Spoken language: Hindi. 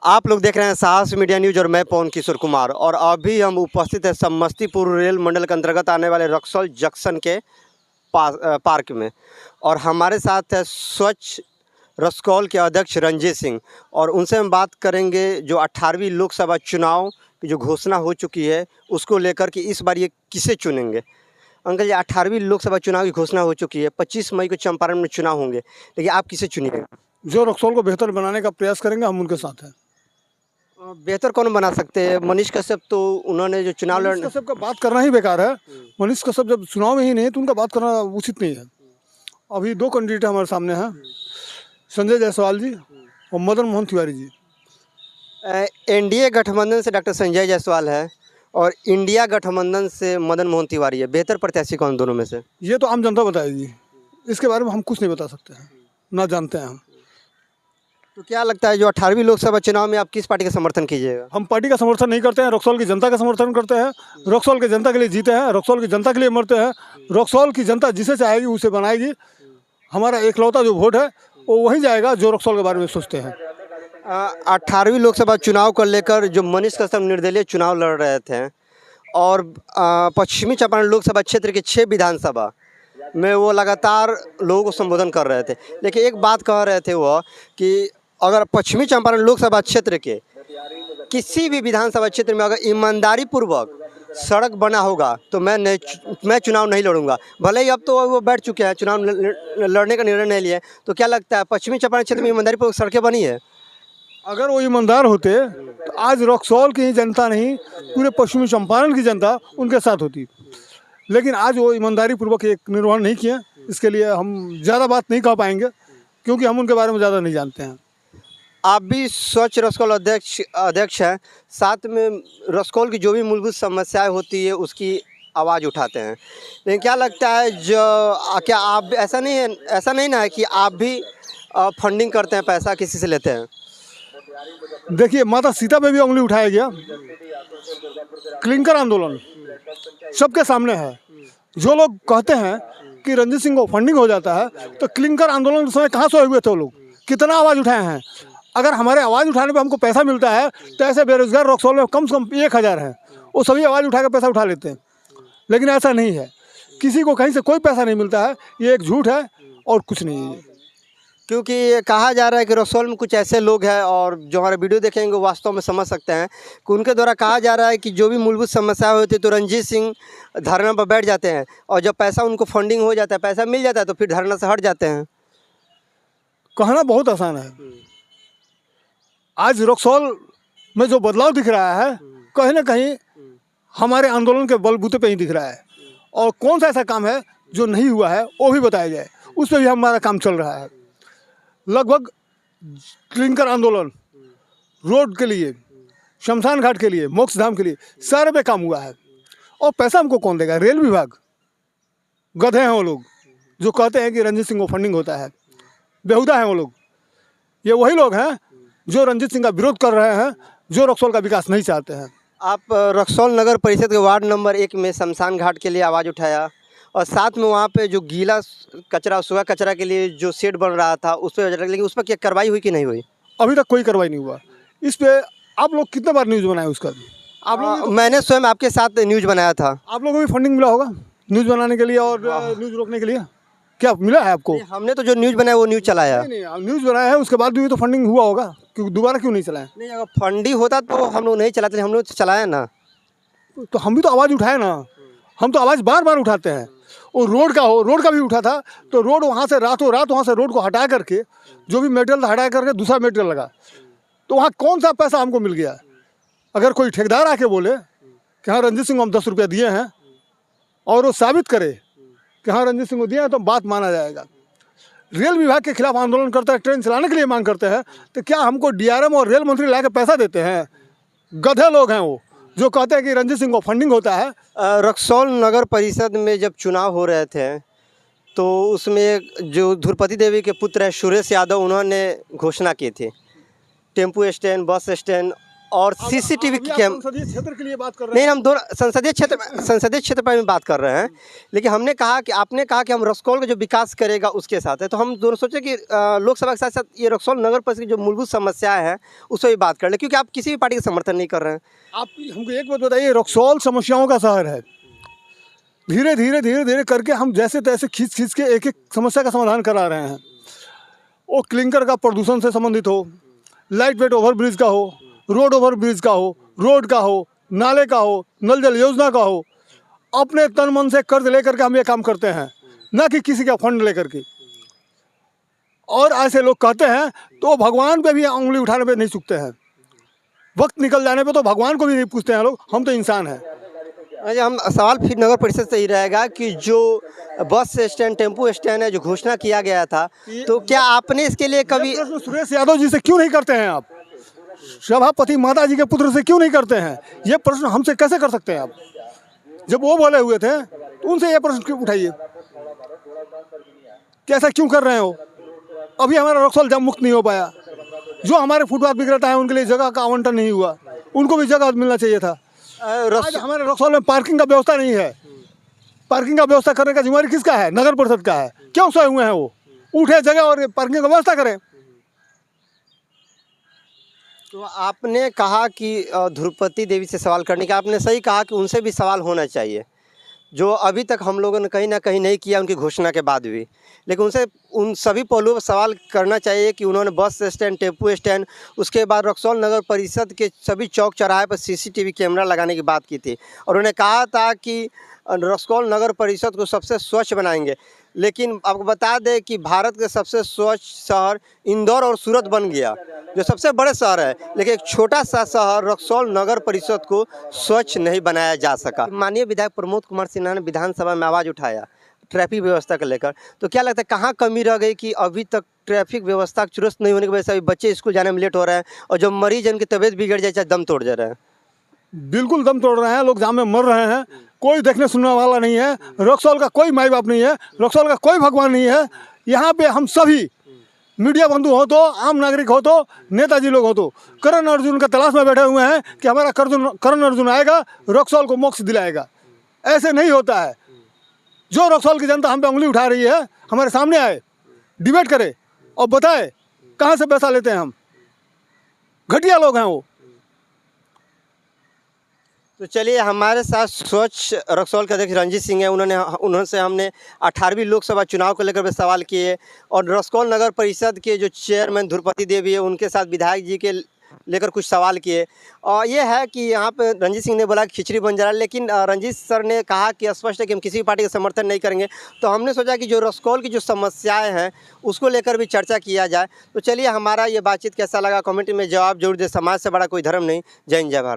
आप लोग देख रहे हैं साहस मीडिया न्यूज और मैं पवन किशोर कुमार। और अभी हम उपस्थित हैं समस्तीपुर रेल मंडल के अंतर्गत आने वाले रक्सौल जंक्शन के पार्क में। और हमारे साथ है स्वच्छ रसकौल के अध्यक्ष रंजीत सिंह, और उनसे हम बात करेंगे जो 18वीं लोकसभा चुनाव की जो घोषणा हो चुकी है उसको लेकर कि इस बार ये किसे चुनेंगे। अंकल जी, 18वीं लोकसभा चुनाव की घोषणा हो चुकी है, 25 मई को चंपारण में चुनाव होंगे, लेकिन आप किसे चुनिएगा? जो रक्सौल को बेहतर बनाने का प्रयास करेंगे हम उनके साथ हैं। बेहतर कौन बना सकते हैं? मनीष कश्यप तो उन्होंने जो चुनाव मनीष कश्यप का बात करना ही बेकार है। मनीष कश्यप जब चुनाव में ही नहीं तो उनका बात करना उचित नहीं है। अभी दो कैंडिडेट हमारे सामने हैं, संजय जायसवाल जी और मदन मोहन तिवारी जी। एनडीए गठबंधन से डॉक्टर संजय जायसवाल है और इंडिया गठबंधन से मदन मोहन तिवारी है। बेहतर प्रत्याशी कौन दोनों में से? ये तो आम जनता बताएगी, इसके बारे में हम कुछ नहीं बता सकते हैं, ना जानते हैं हम। तो क्या लगता है जो 18वीं लोकसभा चुनाव में आप किस पार्टी का समर्थन कीजिएगा? हम पार्टी का समर्थन नहीं करते हैं, रक्सौल की जनता का समर्थन करते हैं। रक्सौल की जनता के लिए जीते हैं, रक्सौल की जनता के लिए मरते हैं। रक्सौल की जनता जिसे चाहेगी उसे बनाएगी। हमारा एकलौता जो वोट है वो वही जाएगा जो रक्सौल के बारे में सोचते हैं। 18वीं लोकसभा चुनाव को लेकर जो मनीष कश्यप निर्दलीय चुनाव लड़ रहे थे और पश्चिमी चंपारण लोकसभा क्षेत्र के 6 विधानसभा में वो लगातार लोगों को संबोधन कर रहे थे, लेकिन एक बात कह रहे थे वो कि अगर पश्चिमी चंपारण लोकसभा क्षेत्र के किसी भी विधानसभा क्षेत्र में अगर ईमानदारी पूर्वक सड़क बना होगा तो मैं चुनाव नहीं लड़ूंगा। भले ही अब तो वो बैठ चुके हैं, चुनाव लड़ने का निर्णय नहीं लिया। तो क्या लगता है पश्चिमी चंपारण क्षेत्र में ईमानदारी पूर्वक सड़कें बनी है? अगर वो ईमानदार होते तो आज रक्सौल की जनता नहीं, पूरे पश्चिमी चंपारण की जनता उनके साथ होती। लेकिन आज वो ईमानदारी पूर्वक एक निर्वहन नहीं किया, इसके लिए हम ज़्यादा बात नहीं कह पाएंगे क्योंकि हम उनके बारे में ज़्यादा नहीं जानते हैं। आप भी स्वच्छ रसकौल अध्यक्ष हैं, साथ में रसकौल की जो भी मूलभूत समस्याएं होती है उसकी आवाज़ उठाते हैं, लेकिन क्या लगता है क्या आप ऐसा नहीं ना है कि आप भी फंडिंग करते हैं, पैसा किसी से लेते हैं? देखिए, माता सीता पे भी उंगली उठाया गया। क्लिंकर आंदोलन सबके सामने है। जो लोग कहते हैं कि रंजीत सिंह को फंडिंग हो जाता है तो क्लिंकर आंदोलन के समय कहाँ सोए हुए थे वो लोग? कितना आवाज़ उठाए हैं? अगर हमारे आवाज़ उठाने पे हमको पैसा मिलता है तो ऐसे बेरोजगार रक्सौल में कम से कम 1000 हैं, वो सभी आवाज़ उठा कर पैसा उठा लेते हैं। लेकिन ऐसा नहीं है, किसी को कहीं से कोई पैसा नहीं मिलता है। ये एक झूठ है और कुछ नहीं है। क्योंकि ये कहा जा रहा है कि रसौल में कुछ ऐसे लोग हैं, और जो हमारे वीडियो देखेंगे वो वास्तव में समझ सकते हैं कि उनके द्वारा कहा जा रहा है कि जो भी मूलभूत समस्या होती है तो रंजीत सिंह धरना पर बैठ जाते हैं, और जब पैसा उनको फंडिंग हो जाता है, पैसा मिल जाता है तो फिर धरना से हट जाते हैं। कहना बहुत आसान है। आज रक्सौल में जो बदलाव दिख रहा है कहीं ना कहीं हमारे आंदोलन के बलबूते पे ही दिख रहा है। और कौन सा ऐसा काम है जो नहीं हुआ है वो भी बताया जाए, उस पर भी हमारा काम चल रहा है। लगभग क्लिंकर आंदोलन, रोड के लिए, शमशान घाट के लिए, मोक्ष धाम के लिए सारे पे काम हुआ है। और पैसा हमको कौन देगा? रेल विभाग। गधे हैं वो लोग जो कहते हैं कि रंजीत सिंह को फंडिंग होता है। बेहुदा हैं वो लोग। ये वही लोग हैं जो रंजीत सिंह का विरोध कर रहे हैं, जो रक्सौल का विकास नहीं चाहते हैं। आप रक्सौल नगर परिषद के वार्ड नंबर 1 में शमशान घाट के लिए आवाज़ उठाया, और साथ में वहाँ पे जो गीला कचरा, सूखा कचरा के लिए जो शेड बन रहा था उस पर, लेकिन उस पर क्या कार्रवाई हुई कि नहीं हुई? अभी तक कोई कार्रवाई नहीं हुआ इस पे। आप लोग कितने बार न्यूज़ बनाए उसका भी? आप लोग मैंने स्वयं आपके साथ न्यूज़ बनाया था। आप लोगों को भी फंडिंग मिला होगा न्यूज़ बनाने के लिए और न्यूज़ रोकने के लिए। क्या मिला है आपको? हमने तो जो न्यूज़ बनाया वो न्यूज़ चलाया। नहीं, न्यूज़ बनाया है, उसके बाद भी तो फंडिंग हुआ होगा, क्योंकि दोबारा क्यों नहीं चलाया? नहीं, अगर फंडिंग होता तो हम लोग नहीं चलाते, हम लोग चलाया ना। तो हम भी तो आवाज़ उठाए ना, हम तो आवाज़ बार बार उठाते हैं। और रोड का भी उठा था तो रोड वहाँ से रातों रात वहाँ से रोड को हटा करके जो भी मेटेरियल था हटा करके दूसरा मेटेरियल लगा, तो वहाँ कौन सा पैसा हमको मिल गया? अगर कोई ठेकेदार आके बोले कि हाँ रंजीत सिंह को हम 10 रुपया दिए हैं और वो साबित करे कि हाँ रंजीत सिंह को दिए हैं तो बात माना जाएगा। रेल विभाग के खिलाफ आंदोलन करता है, ट्रेन चलाने के लिए मांग करते हैं, तो क्या हमको डीआरएम और रेल मंत्री ला के पैसा देते हैं? गधे लोग हैं वो जो कहते हैं कि रंजीत सिंह को फंडिंग होता है। रक्सौल नगर परिषद में जब चुनाव हो रहे थे तो उसमें जो ध्रुपदी देवी के पुत्र है सुरेश यादव, उन्होंने घोषणा की थी टेम्पू स्टैंड, बस स्टैंड और सीसीटीवी अभी आप कैम संसदीय क्षेत्र के लिए बात कर रहे नहीं, हैं। हम दोनों संसदीय क्षेत्र पर भी बात कर रहे हैं, लेकिन हमने कहा कि आपने कहा कि हम रक्सौल का जो विकास करेगा उसके साथ है, तो हम दोनों सोचे कि लोकसभा के साथ साथ ये रक्सौल नगर परिषद की जो मूलभूत समस्याएं हैं उस पर भी बात कर ले, क्योंकि आप किसी भी पार्टी का समर्थन नहीं कर रहे हैं। आप हमको एक बात बताइए, रक्सौल समस्याओं का शहर है। धीरे धीरे करके हम जैसे तैसे खींच के एक एक समस्या का समाधान करा रहे हैं। वो क्लिंकर का प्रदूषण से संबंधित हो, लाइट वेट ओवर ब्रिज का हो, रोड ओवर ब्रिज का हो, रोड का हो, नाले का हो, नल जल योजना का हो, अपने तन मन से कर्ज लेकर के हम ये काम करते हैं, ना कि किसी का फंड लेकर के। और ऐसे लोग कहते हैं तो भगवान पे भी उंगली उठाने पे नहीं चुकते हैं। वक्त निकल जाने पे तो भगवान को भी नहीं पूछते हैं लोग, हम तो इंसान हैं। अच्छा, हम सवाल फिर नगर परिषद से ही रहेगा कि जो बस स्टैंड, टेम्पू स्टैंड है जो घोषणा किया गया था, तो क्या आपने इसके लिए कभी ये प्रश्न सुरेश यादव जी से क्यों नहीं करते हैं आप? सभापति माता जी के पुत्र से क्यों नहीं करते हैं? ये प्रश्न हमसे कैसे कर सकते हैं आप? जब वो बोले हुए थे तो उनसे ये प्रश्न क्यों उठाइए कि ऐसा क्यों कर रहे हो? अभी हमारा रक्सौल जाम मुक्त नहीं हो पाया। जो हमारे फुटपाथ विक्रेता है उनके लिए जगह का आवंटन नहीं हुआ, उनको भी जगह मिलना चाहिए था। आज हमारे रक्सौल में पार्किंग का व्यवस्था नहीं है। पार्किंग का व्यवस्था करने का जिम्मेदारी किसका है? नगर परिषद का है। क्यों सोए हुए हैं वो? उठे जगह और पार्किंग का व्यवस्था करें। तो आपने कहा कि ध्रुपति देवी से सवाल करने का, आपने सही कहा कि उनसे भी सवाल होना चाहिए, जो अभी तक हम लोगों ने कहीं ना कहीं नहीं किया उनकी घोषणा के बाद भी, लेकिन उनसे उन सभी पहलुओं पर सवाल करना चाहिए कि उन्होंने बस स्टैंड, टेम्पू स्टैंड, उसके बाद रक्सौल नगर परिषद के सभी चौक चौराहे पर सीसीटीवी कैमरा लगाने की बात की थी, और उन्होंने कहा था कि रक्सौल नगर परिषद को सबसे स्वच्छ बनाएंगे। लेकिन आपको बता दें कि भारत के सबसे स्वच्छ शहर इंदौर और सूरत बन गया, जो सबसे बड़े शहर है, लेकिन एक छोटा सा शहर रक्सौल नगर परिषद को स्वच्छ नहीं बनाया जा सका। माननीय विधायक प्रमोद कुमार सिन्हा ने विधानसभा में आवाज़ उठाया ट्रैफिक व्यवस्था को लेकर, तो क्या लगता है कहाँ कमी रह गई कि अभी तक ट्रैफिक व्यवस्था चुस्त नहीं होने की वजह से अभी बच्चे स्कूल जाने में लेट हो रहे हैं, और जो मरीज उनकी तबीयत बिगड़ जाए चाहे दम तोड़ जा रहे हैं? बिल्कुल दम तोड़ रहे हैं लोग, जाम में मर रहे हैं। कोई देखने सुनने वाला नहीं है। रक्सौल का कोई माई बाप नहीं है, रक्सौल का कोई भगवान नहीं है। यहाँ पे हम सभी मीडिया बंधु हो तो, आम नागरिक हो तो, नेताजी लोग हो तो, करण अर्जुन का तलाश में बैठे हुए हैं कि हमारा करण अर्जुन आएगा, रक्सौल को मोक्ष दिलाएगा। ऐसे नहीं होता है। जो रक्सौल की जनता हम पे उंगली उठा रही है, हमारे सामने आए, डिबेट करे और बताए कहाँ से पैसा लेते हैं हम। घटिया लोग हैं वो। तो चलिए, हमारे साथ स्वच्छ रक्सौल के अध्यक्ष रंजीत सिंह हैं। उन्होंने हमने 18वीं लोकसभा चुनाव को लेकर भी सवाल किए, और रक्सौल नगर परिषद के जो चेयरमैन ध्रुपति देवी है उनके साथ विधायक जी के लेकर कुछ सवाल किए। और ये है कि यहाँ पे रंजीत सिंह ने बोला कि खिचड़ी बन जा रहा है, लेकिन रंजीत सर ने कहा कि स्पष्ट है कि हम किसी भी पार्टी का समर्थन नहीं करेंगे। तो हमने सोचा कि जो रक्सौल की जो समस्याएं हैं उसको लेकर भी चर्चा किया जाए। तो चलिए, हमारा ये बातचीत कैसा लगा कमेंट में जवाब जरूर दे। समाज से बड़ा कोई धर्म नहीं। जय हिंद, जय भारत।